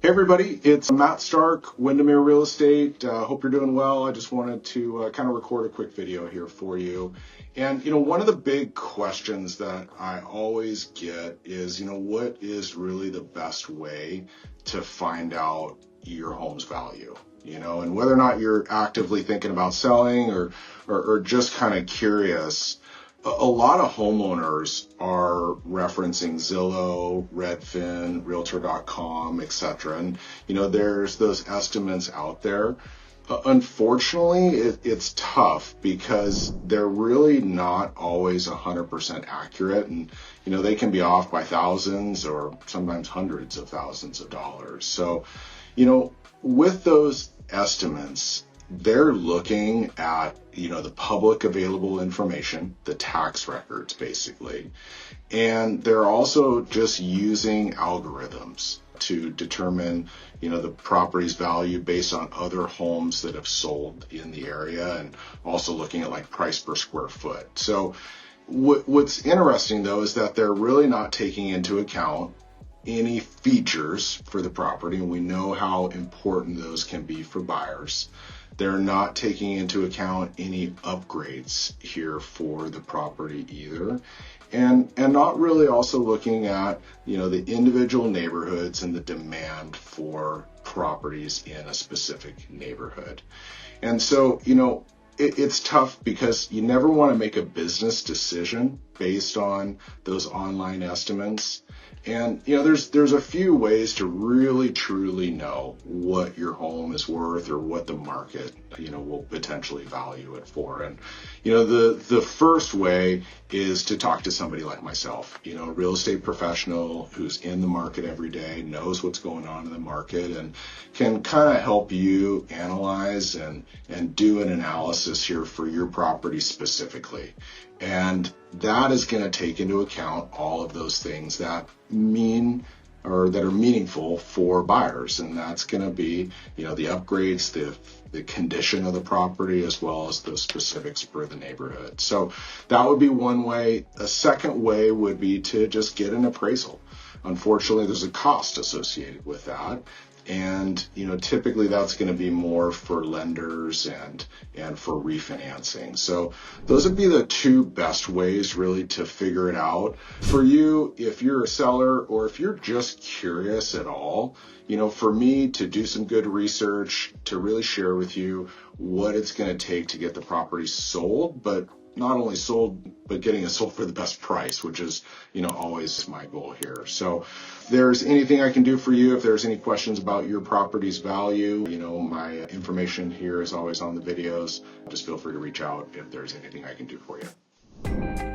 Hey everybody, it's Matt Stark, Windermere Real Estate. Hope you're doing well. I just wanted to kind of record a quick video here for you. And, one of the big questions that I always get is, what is really the best way to find out your home's value? And whether or not you're actively thinking about selling or just kind of curious. A lot of homeowners are referencing Zillow, Redfin, Realtor.com, etc. And, there's those estimates out there. Unfortunately, it's tough because they're really not always 100% accurate. And, they can be off by thousands or sometimes hundreds of thousands of dollars. So, with those estimates, they're looking at, the public available information, the tax records basically, and they're also just using algorithms to determine, the property's value based on other homes that have sold in the area, and also looking at like price per square foot. So what's interesting though is that they're really not taking into account any features for the property, and we know how important those can be for buyers. They're not taking into account any upgrades here for the property either, and not really also looking at, the individual neighborhoods and the demand for properties in a specific neighborhood. And so, it's tough because you never want to make a business decision based on those online estimates. And, there's a few ways to really truly know what your home is worth or what the market, will potentially value it for. And, the first way is to talk to somebody like myself, a real estate professional who's in the market every day, knows what's going on in the market, and can kind of help you analyze and do an analysis here for your property specifically. And that is going to take into account all of those things that that are meaningful for buyers. And that's going to be, the upgrades, the condition of the property, as well as the specifics for the neighborhood. So that would be one way. A second way would be to just get an appraisal. Unfortunately, there's a cost associated with that. And, typically that's going to be more for lenders and for refinancing. So those would be the two best ways really to figure it out. For you, if you're a seller or if you're just curious at all, for me to do some good research, to really share with you what it's going to take to get the property sold, but not only sold, but getting it sold for the best price, which is, always my goal here. So if there's anything I can do for you, if there's any questions about your property's value, my information here is always on the videos. Just feel free to reach out if there's anything I can do for you.